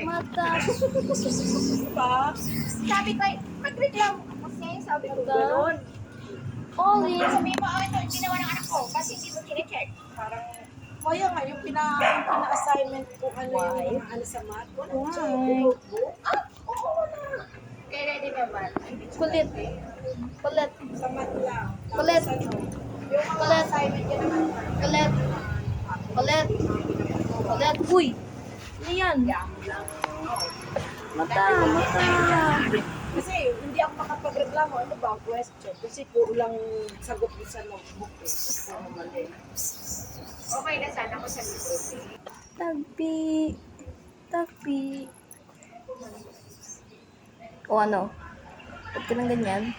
Mata. Sabi ko, magreklamo ka kasi. Sabi ko, gano'n. Oli. Sabi mo, ito, ginawa ng anak ko. Kasi hindi mo kine-check. Parang, kaya nga, yung pina-assignment ko, ano yung mga ano sa math, wala siya, notebook. Oo na. Kaya ready naman. Kulit. Kulit. Sa math lang. Tapos Kulit. ano, yung mga Kulit. assignment niya naman, Kulit. Kulit. Kulit. Uy. Ano yan? Mata. Mata. kasi hindi ako makapagreklamo, ano ba ang question? Kasi puro lang sagot ko sa notebook. Puro mali. Okay na sana ko sa libro. Tagpi. Tagpi. O ano? Ba't ka nang ganyan?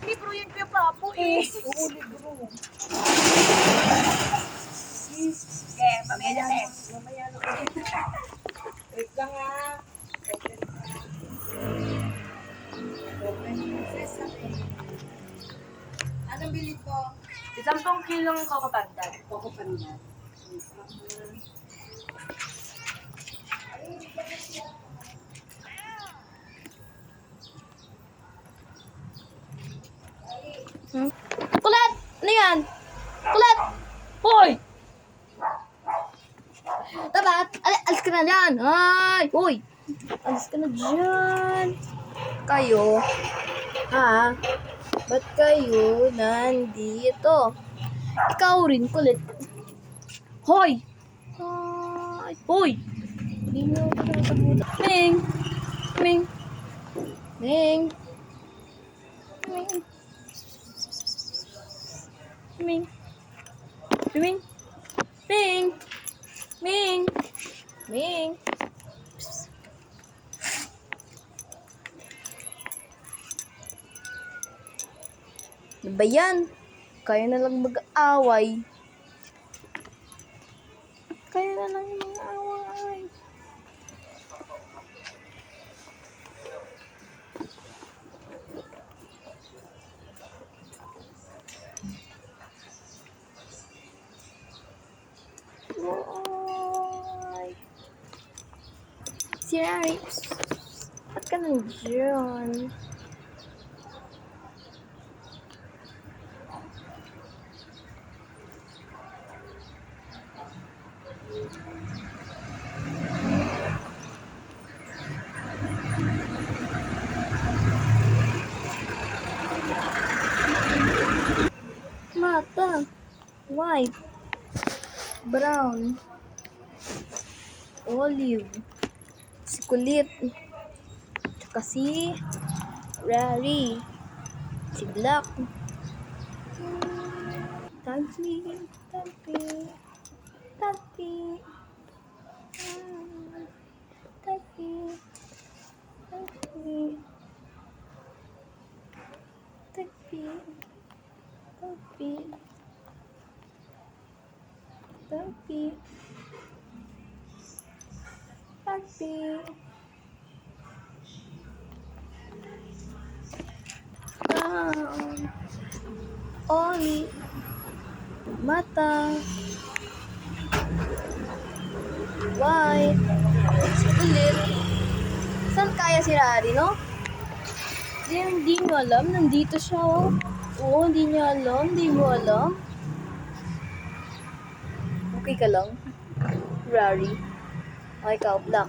Libro yun kaya papo eh. Oo, libro. Okay, mamaya na test. Mamaya na ulit. Wait lang ah. Anong bili ko? 10 kilong kakapandan. Coco Pandan. Kulit! Ano yan? Kulit! Hoy! Dapat! Alis ka na dyan! Ay! Hoy! Alis ka na dyan! Kayo? Ha? Ba't kayo nandito? Ikaw rin kulit. Hoy! Ay! Hoy! Hindi mo ako natabutan. Ming! Ming! Ming! Ming! Ming! Ming! Ming! Ming! Ming! Ano ba yan? Kayo na lang mag-aaway. Kayo na lang mag-aaway. Oy. Si Rari. Ba't ka nandiyan? Mata. White. Brown. Olive. Si Kulit. Tsaka si Rari. Si Black. Tagpi. Tagpi. Tagpi. Tagpi. Tagpi. Tagpi. Tagpi. Tagpi. Tagpi. Brown. Oli. Mata. White. Si Kulit. Saan kaya si Rari, no? Hindi nyo alam. Nandito siya, oh. Oo, hindi nyo alam. Hindi mo alam. Okay ka lang? Rari. O, ikaw, Black.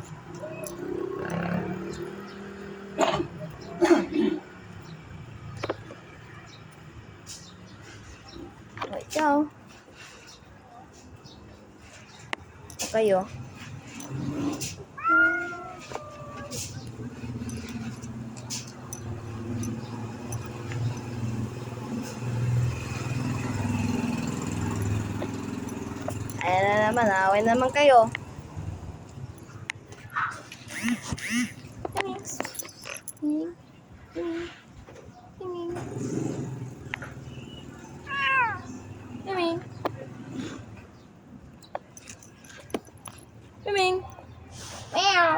O, ikaw. O, kayo. Ayan na naman, away na naman kayo. Thanks. Ting. Ting. Ting. Ting. Ting. Meow.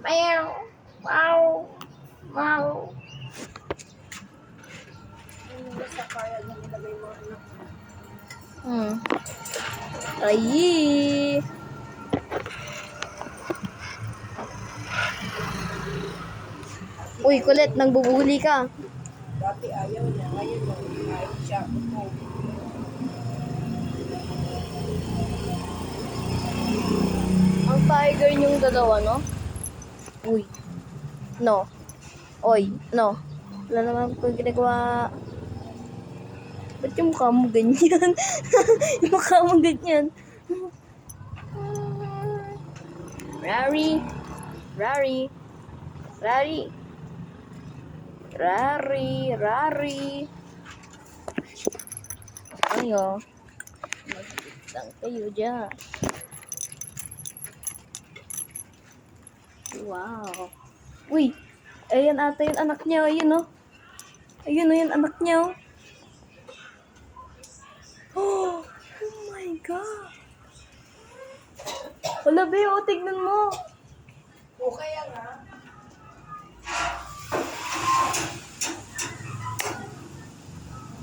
Meow. Wow. Wow. na yung mga anak mo. Ay! Uy, kulit, nang bubuli ka. Dati ayaw niya, ngayon no, ayaw siya. Ito. Ang tiger niyong dalawa, no? Uy. No. Oy, no. Wala naman ko ginagawa. Ba't yung mukha mo ganyan? Yung mukha mo ganyan. Rari. Rari. Rari. Rari. Rari. Ayo. Magkitang kayo dyan. Wow. Uy. Ayan ata yung anak niya. Ayun, oh. Ayun, oh, yung anak niya, oh. Oh my God. Wala, be, oh, tignan mo. O kaya nga,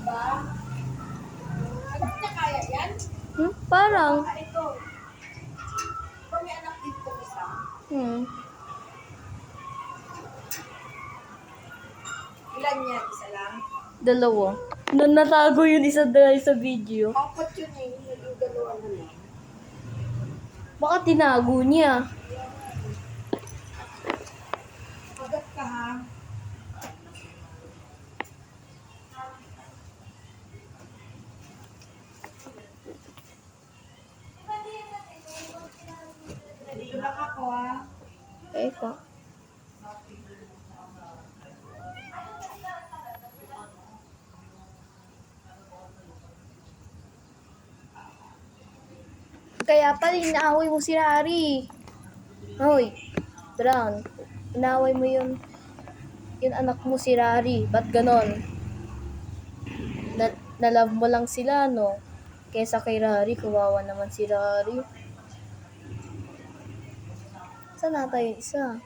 ba? Anak niya kaya yan? Parang. Baka ito. Ba may anak dito isa? Ilan yan? Isa lang? Dalawa. Natago yun isa dahil sa video. Apat yun eh. Naging dalawa na lang. Baka tinago niya. Agat ka ha. Dito lang ako ha. Eko. Kaya pala inaaway mo si Rari. Hoy, Brown. Inaaway mo yun. Yung anak mo si Rari. Ba't ganon? Na-love mo lang sila, no? Kesa kay Rari, kawawa naman si Rari. Saan nata yung isa?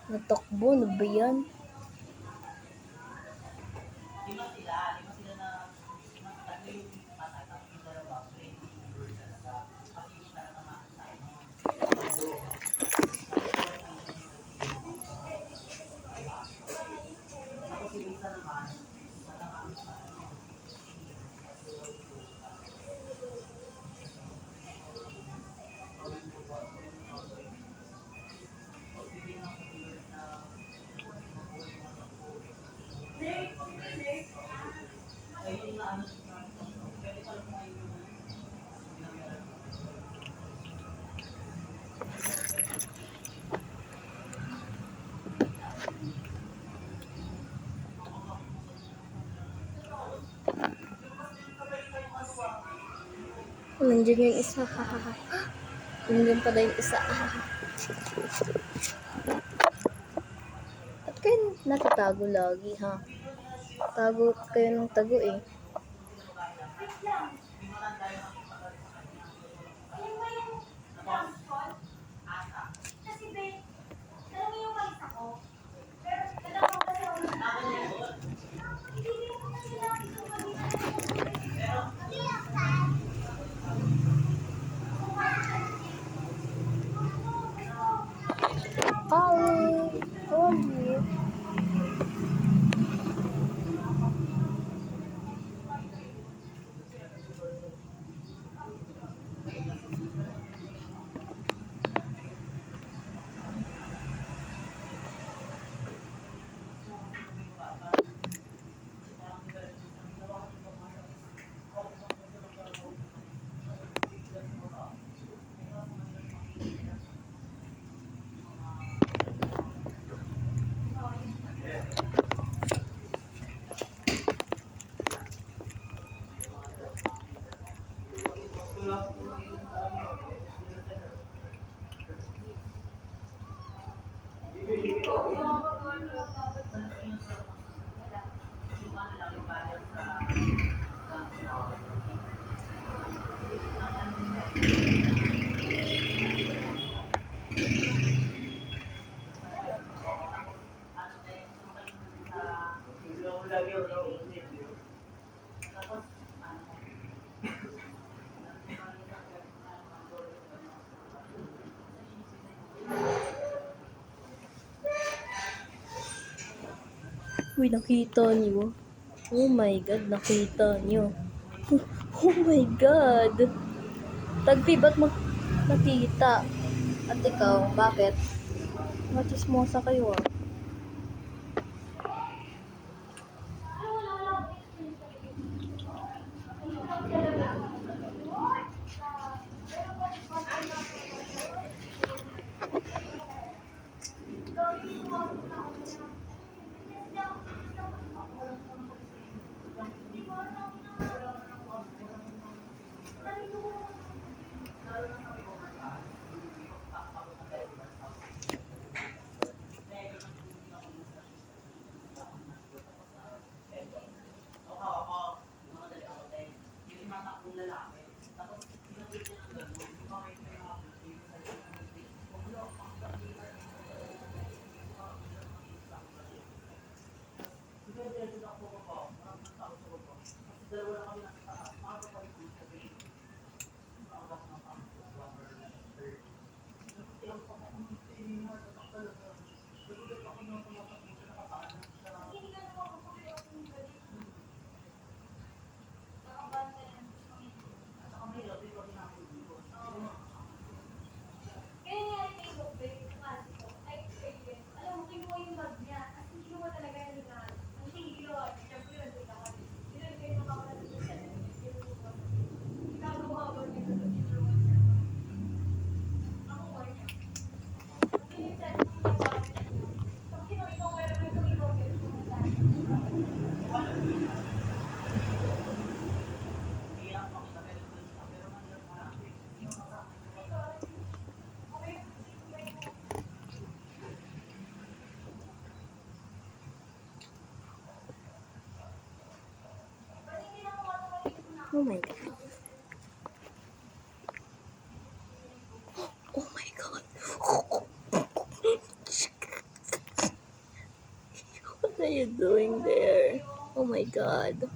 Natakbo, ano ba yan? Nandiyan yung isa. Nandiyan pala yung isa. At kayo natatago lagi, ha? Tago kayo ng tago, eh. Uy, nakita niyo. Oh my God, nakita niyo. Oh my God. Tagpi, ba't nakita? At ikaw, bakit? Machismosa kayo ah. Oh my God. Oh my God. What are you doing there? Oh my God.